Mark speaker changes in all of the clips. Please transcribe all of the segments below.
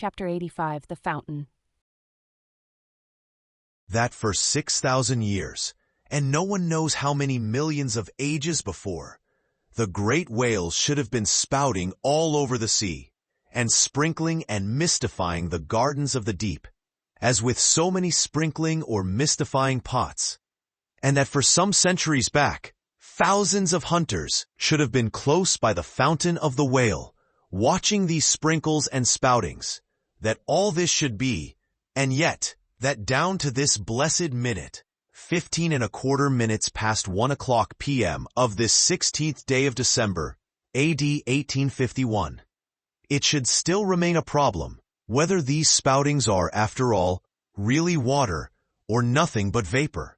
Speaker 1: Chapter 85, The Fountain.
Speaker 2: That for 6,000 years, and no one knows how many millions of ages before, the great whales should have been spouting all over the sea, and sprinkling and mystifying the gardens of the deep, as with so many sprinkling or mystifying pots. And that for some centuries back, thousands of hunters should have been close by the fountain of the whale, watching these sprinkles and spoutings, that all this should be, and yet, that down to this blessed minute, 15¼ minutes past 1:00 p.m. of this 16th day of December, A.D. 1851, it should still remain a problem whether these spoutings are, after all, really water or nothing but vapor.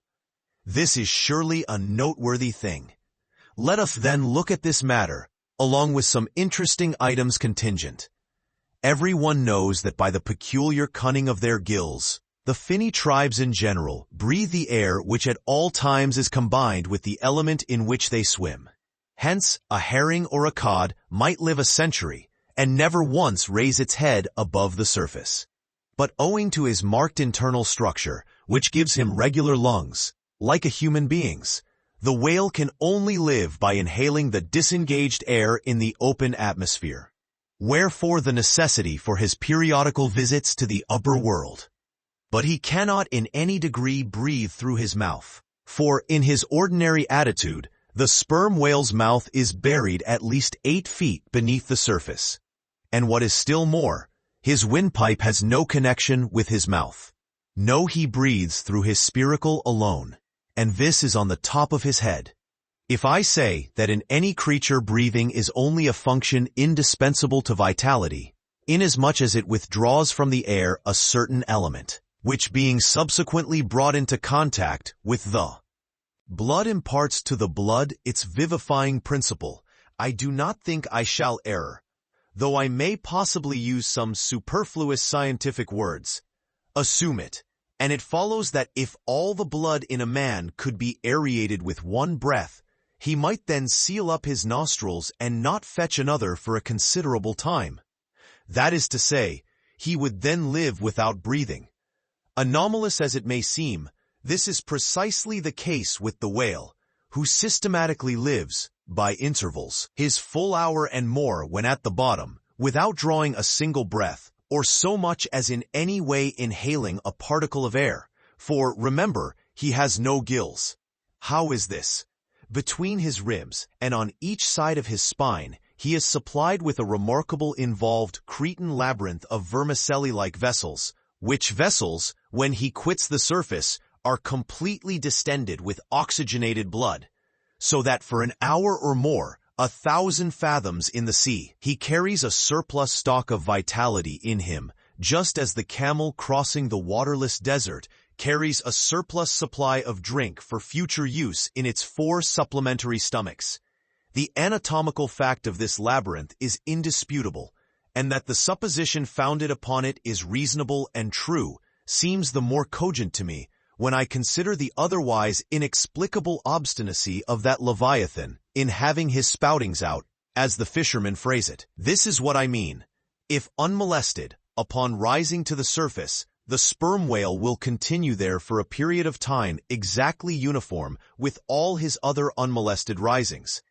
Speaker 2: This is surely a noteworthy thing. Let us then look at this matter, along with some interesting items contingent. Everyone knows that by the peculiar cunning of their gills, the finny tribes in general breathe the air which at all times is combined with the element in which they swim. Hence, a herring or a cod might live a century and never once raise its head above the surface. But owing to his marked internal structure, which gives him regular lungs, like a human being's, the whale can only live by inhaling the disengaged air in the open atmosphere. Wherefore the necessity for his periodical visits to the upper world. But he cannot in any degree breathe through his mouth, for in his ordinary attitude, the sperm whale's mouth is buried at least 8 feet beneath the surface. And what is still more, his windpipe has no connection with his mouth. No, he breathes through his spiracle alone, and this is on the top of his head. If I say that in any creature breathing is only a function indispensable to vitality, inasmuch as it withdraws from the air a certain element, which being subsequently brought into contact with the blood imparts to the blood its vivifying principle, I do not think I shall err, though I may possibly use some superfluous scientific words. Assume it, and it follows that if all the blood in a man could be aerated with one breath, he might then seal up his nostrils and not fetch another for a considerable time. That is to say, he would then live without breathing. Anomalous as it may seem, this is precisely the case with the whale, who systematically lives, by intervals, his full hour and more when at the bottom, without drawing a single breath, or so much as in any way inhaling a particle of air, for, remember, he has no gills. How is this? Between his ribs, and on each side of his spine, he is supplied with a remarkable involved Cretan labyrinth of vermicelli-like vessels, which vessels, when he quits the surface, are completely distended with oxygenated blood, so that for an hour or more, 1,000 fathoms in the sea, he carries a surplus stock of vitality in him, just as the camel crossing the waterless desert carries a surplus supply of drink for future use in its 4 supplementary stomachs. The anatomical fact of this labyrinth is indisputable, and that the supposition founded upon it is reasonable and true seems the more cogent to me when I consider the otherwise inexplicable obstinacy of that Leviathan in having his spoutings out, as the fishermen phrase it. This is what I mean. If unmolested, upon rising to the surface, the sperm whale will continue there for a period of time exactly uniform with all his other unmolested risings.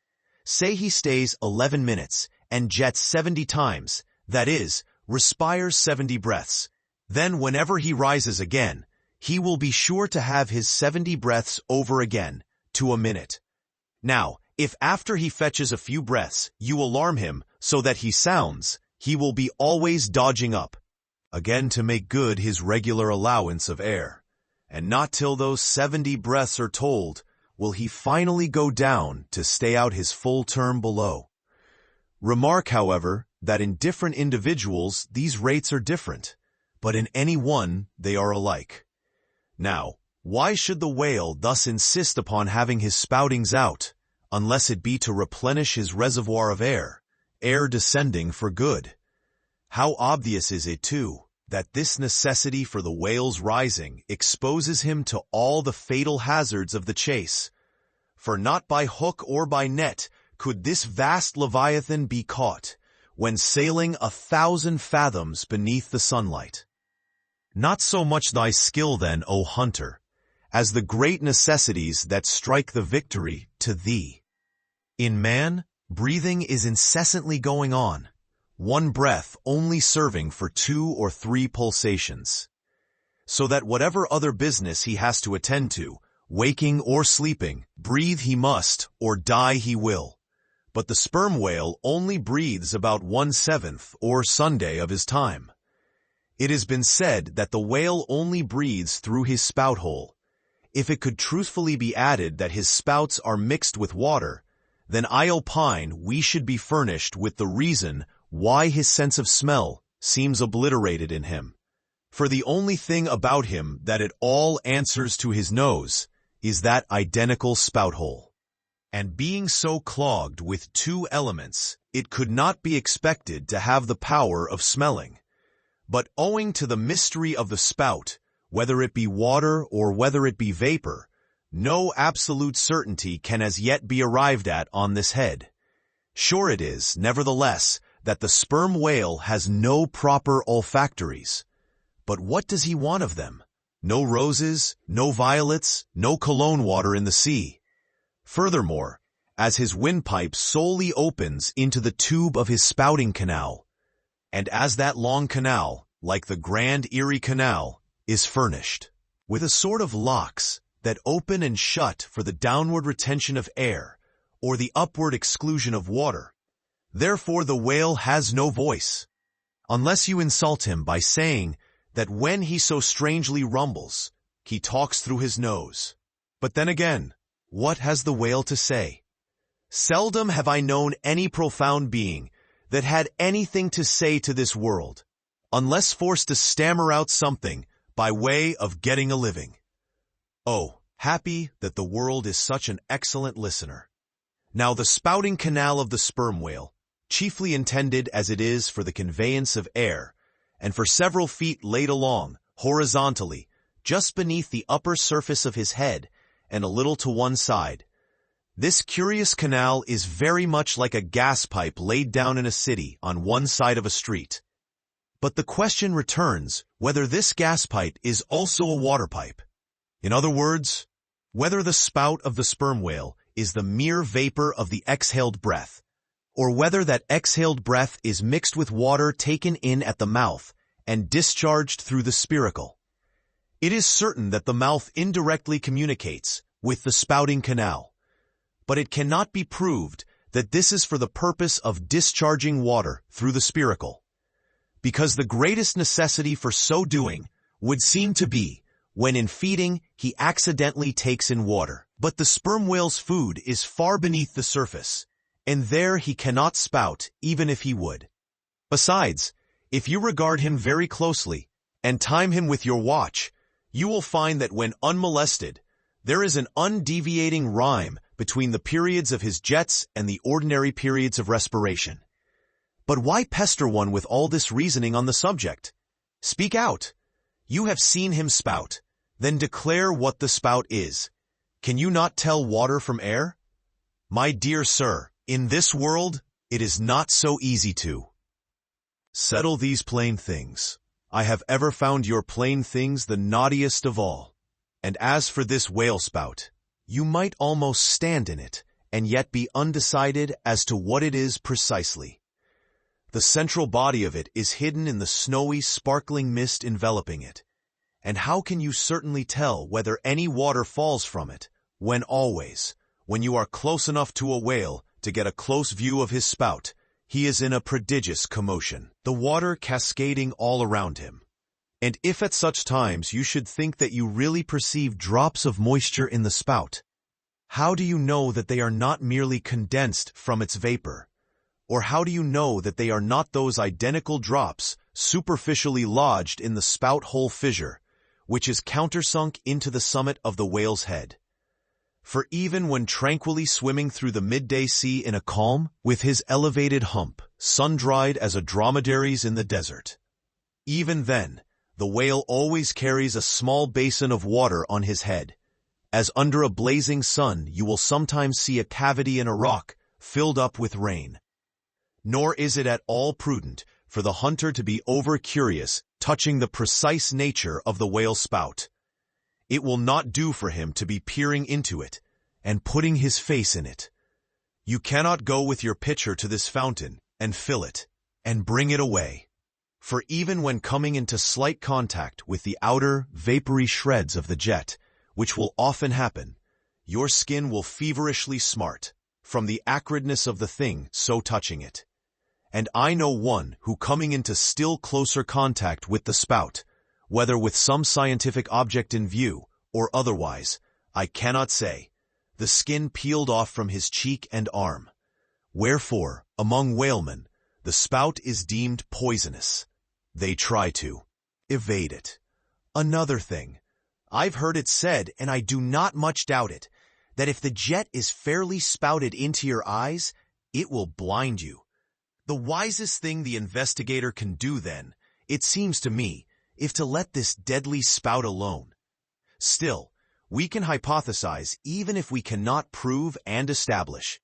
Speaker 2: Say he stays 11 minutes and jets 70 times, that is, respires 70 breaths. Then whenever he rises again, he will be sure to have his 70 breaths over again, to a minute. Now, if after he fetches a few breaths, you alarm him so that he sounds, he will be always dodging up, again to make good his regular allowance of air, and not till those 70 breaths are told will he finally go down to stay out his full term below. Remark, however, that in different individuals these rates are different, but in any one they are alike. Now, why should the whale thus insist upon having his spoutings out, unless it be to replenish his reservoir of air descending for good? How obvious is it, too, that this necessity for the whale's rising exposes him to all the fatal hazards of the chase. For not by hook or by net could this vast Leviathan be caught, when sailing 1,000 fathoms beneath the sunlight. Not so much thy skill then, O hunter, as the great necessities that strike the victory to thee. In man, breathing is incessantly going on, one breath only serving for 2 or 3 pulsations. So that whatever other business he has to attend to, waking or sleeping, breathe he must, or die he will. But the sperm whale only breathes about 1/7 or Sunday of his time. It has been said that the whale only breathes through his spout hole. If it could truthfully be added that his spouts are mixed with water, then I opine we should be furnished with the reason why his sense of smell seems obliterated in him. For the only thing about him that at all answers to his nose is that identical spout hole. And being so clogged with 2 elements, it could not be expected to have the power of smelling. But owing to the mystery of the spout, whether it be water or whether it be vapor, no absolute certainty can as yet be arrived at on this head. Sure it is, nevertheless, that the sperm whale has no proper olfactories. But what does he want of them? No roses, no violets, no cologne water in the sea. Furthermore, as his windpipe solely opens into the tube of his spouting canal, and as that long canal, like the Grand Erie Canal, is furnished with a sort of locks that open and shut for the downward retention of air or the upward exclusion of water, therefore the whale has no voice, unless you insult him by saying that when he so strangely rumbles, he talks through his nose. But then again, what has the whale to say? Seldom have I known any profound being that had anything to say to this world, unless forced to stammer out something by way of getting a living. Oh, happy that the world is such an excellent listener. Now the spouting canal of the sperm whale, chiefly intended as it is for the conveyance of air, and for several feet laid along, horizontally, just beneath the upper surface of his head, and a little to one side. This curious canal is very much like a gas pipe laid down in a city on one side of a street. But the question returns whether this gas pipe is also a water pipe. In other words, whether the spout of the sperm whale is the mere vapor of the exhaled breath, or whether that exhaled breath is mixed with water taken in at the mouth and discharged through the spiracle. It is certain that the mouth indirectly communicates with the spouting canal, but it cannot be proved that this is for the purpose of discharging water through the spiracle, because the greatest necessity for so doing would seem to be when in feeding he accidentally takes in water. But the sperm whale's food is far beneath the surface, and there he cannot spout even if he would. Besides, if you regard him very closely and time him with your watch, you will find that when unmolested, there is an undeviating rhyme between the periods of his jets and the ordinary periods of respiration. But why pester one with all this reasoning on the subject? Speak out. You have seen him spout. Then declare what the spout is. Can you not tell water from air? My dear sir, in this world, it is not so easy to settle these plain things. I have ever found your plain things the naughtiest of all. And as for this whale spout, you might almost stand in it, and yet be undecided as to what it is precisely. The central body of it is hidden in the snowy, sparkling mist enveloping it. And how can you certainly tell whether any water falls from it, when always, when you are close enough to a whale to get a close view of his spout, he is in a prodigious commotion, the water cascading all around him. And if at such times you should think that you really perceive drops of moisture in the spout, how do you know that they are not merely condensed from its vapor? Or how do you know that they are not those identical drops superficially lodged in the spout hole fissure, which is countersunk into the summit of the whale's head? For even when tranquilly swimming through the midday sea in a calm, with his elevated hump, sun-dried as a dromedary's in the desert, even then, the whale always carries a small basin of water on his head, as under a blazing sun you will sometimes see a cavity in a rock filled up with rain. Nor is it at all prudent for the hunter to be over-curious touching the precise nature of the whale's spout. It will not do for him to be peering into it and putting his face in it. You cannot go with your pitcher to this fountain and fill it and bring it away. For even when coming into slight contact with the outer, vapory shreds of the jet, which will often happen, your skin will feverishly smart from the acridness of the thing so touching it. And I know one who, coming into still closer contact with the spout, whether with some scientific object in view or otherwise, I cannot say, the skin peeled off from his cheek and arm. Wherefore, among whalemen, the spout is deemed poisonous. They try to evade it. Another thing, I've heard it said, and I do not much doubt it, that if the jet is fairly spouted into your eyes, it will blind you. The wisest thing the investigator can do then, it seems to me, is to let this deadly spout alone. Still, we can hypothesize even if we cannot prove and establish.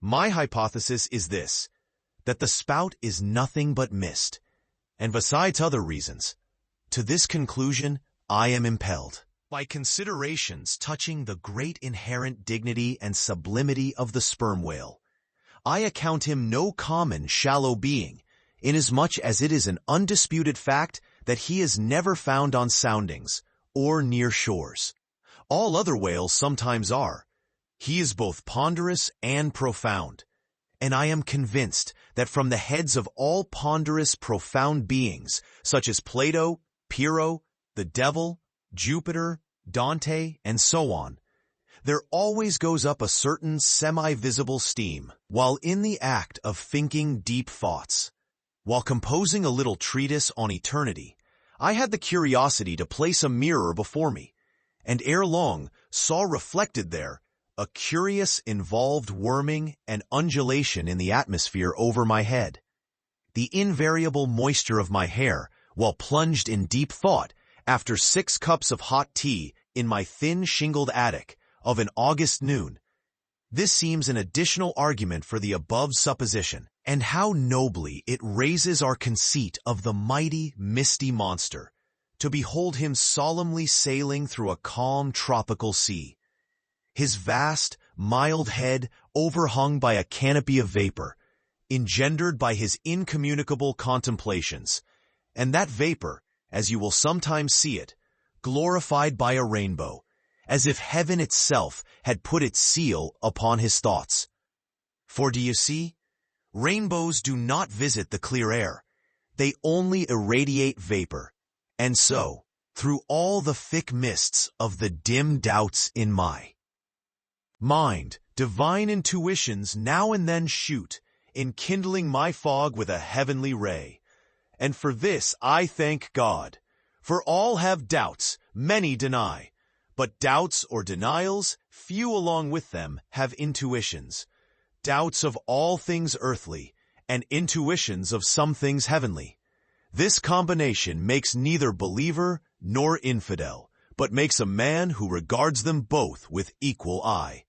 Speaker 2: My hypothesis is this, that the spout is nothing but mist, and besides other reasons, to this conclusion I am impelled by considerations touching the great inherent dignity and sublimity of the sperm whale. I account him no common shallow being, inasmuch as it is an undisputed fact that he is never found on soundings or near shores. All other whales sometimes are. He is both ponderous and profound, and I am convinced that from the heads of all ponderous, profound beings, such as Plato, Pyrrho, the devil, Jupiter, Dante, and so on, there always goes up a certain semi-visible steam while in the act of thinking deep thoughts. While composing a little treatise on eternity, I had the curiosity to place a mirror before me, and ere long saw reflected there a curious involved worming and undulation in the atmosphere over my head. The invariable moisture of my hair, while plunged in deep thought after 6 cups of hot tea in my thin shingled attic of an August noon. This seems an additional argument for the above supposition, and how nobly it raises our conceit of the mighty, misty monster, to behold him solemnly sailing through a calm tropical sea, his vast, mild head overhung by a canopy of vapor, engendered by his incommunicable contemplations, and that vapor, as you will sometimes see it, glorified by a rainbow, as if heaven itself had put its seal upon his thoughts. For do you see, rainbows do not visit the clear air, they only irradiate vapor, and so, through all the thick mists of the dim doubts in my mind, divine intuitions now and then shoot, enkindling my fog with a heavenly ray. And for this I thank God, for all have doubts, many deny, but doubts or denials, few along with them have intuitions, doubts of all things earthly, and intuitions of some things heavenly. This combination makes neither believer nor infidel, but makes a man who regards them both with equal eye.